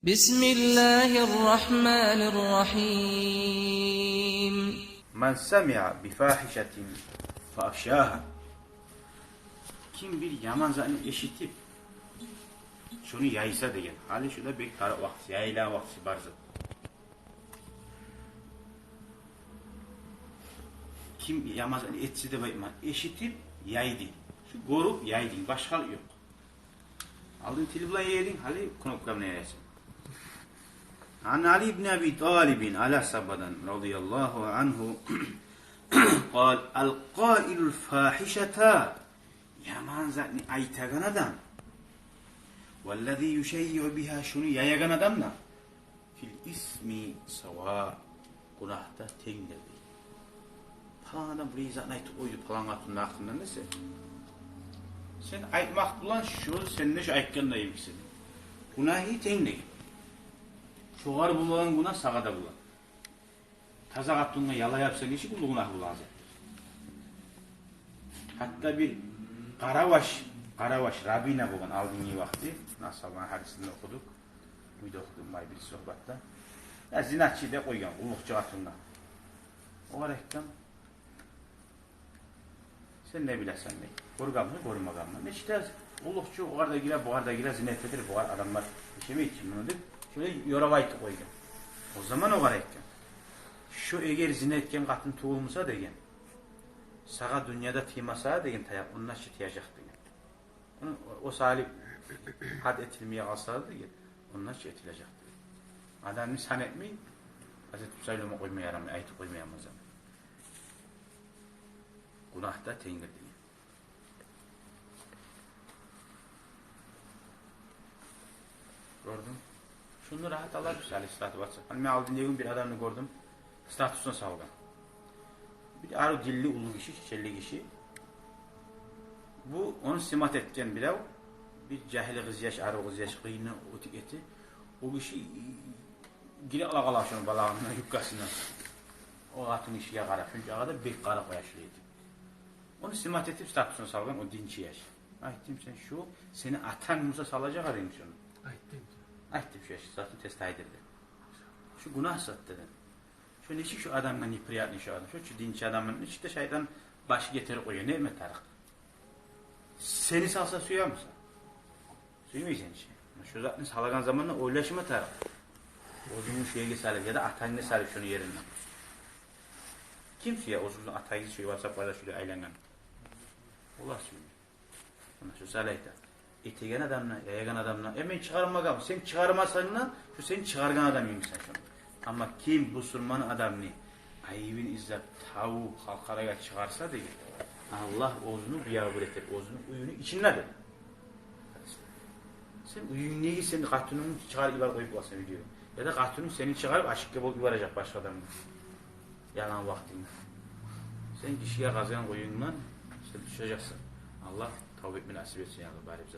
Bismillahirrahmanirrahim. Men semi'a bi fahişetin fafşâha. Kim bir yaman zanni eşitip şunu yaysa degan. Hali şurada bir taraf vakti, yayla vakti barzı. Kim yaman zanni etsi de bayman. Eşitip yaydı. Şu gorup yaydı. Başka yok. Aldın tili bulan yedin. Hali konuklarına yersin. An Ali ibn Abi Talibin ala sabadan radıyallahu anhu قال القائل الفاحشة yaman zatni aytagan adam vellezî yüşeyyi'u biha şunu yayagan adamla fil ismi sava günahta tengdir. Falan adam burayı zatni aytıp oydu falan atının hakkında neyse. Sen aytmak bulan şu seninle şu aytkan da yemişsin. Günahı tengdir. Çoğar bulan günah sağada bulan. Taza kattığına yala yapsa geçi bu günah bulan. Hatta bir Karavaş Rabina bulan aldığın vakti Nasab'ın hadisinde okuduk. Buydu okudum bir sohbatta. Ya zinatçı da koygan ulukçu atında. O reklam sen ne bilesin ne? Korugan mı korumagan mı? İşte ulukçu o arada girer bu arada girer zinat edir bu arada adamlar işemi için bunu deyip şöyle yoravaytı koygan. O zaman o reklam. Şu eğer zinetken katın tuğulmusa degen. Sağa dünyada tiymasa degen tayak onunla şitiyacak degen. O salih had etilmeye kalsa degen. Onunla şitilecek degen. Adamını san etmeyin. Hazreti Müsaylım'a koymaya yaramıyor. Ayeti koymaya mazam. Günahda tengir degen. Gördün? Şunu rahat alabilir aleyhissalatü vesselam. Hani ben aldığım gün bir adamını gördüm. Statusuna salgan. Bir arı dilli ulu kişi, çiçelli kişi. Bu onu simat etken bile bir cahili kız yaş, arı kız yaş kıyını otik eti. O kişi gire alakalar şunu balağından, yukkasından. O atın işiye kara. Çünkü ağada bir kara koyaşlıydı. Onu simat etip statusuna salgan o dinçi yaş. Ayettim sen şu, seni atan Musa salacak arayım şunu. Ayettim şu yaş, zaten testa edildi. Şu günah sattı dedi. Şöyle işi şu adamdan ipriyatlı şu adam. Şu dinçi adamın işte şeytan başı getirir koyuyor. Ne mi tarak? Seni salsa suya mısın? Suymayacaksın şey. Şu zaten salagan zamanla oylaşma tarak. Ozunun şuya geçerler ya da atayını sarıp şunu yerinden. Kim suya ozunun atayını suyu WhatsApp'larda şöyle aylanan? Allah suyu. Şu salayda. İtigen adamla, yayagan adamla. Emin çıkarmagan. Sen çıkarmasanla şu seni çıkargan adam yemişsin şunu. Ama kim bu Müslüman adamını ayıbın izzet tavu halkaraya çıkarsa değil. Allah ozunu biyağı üretir. Ozunu uyunu içindedir. Sen uyun neyi senin katunun çıkarıp ibar koyup basın video. Ya da katunun seni çıkarıp aşık gibi ibaracak başka adamın. Yalan vaktinde. Sen kişiye kazan koyundan işte düşeceksin. Allah tavuk etmeni nasip etsin ya bari bize.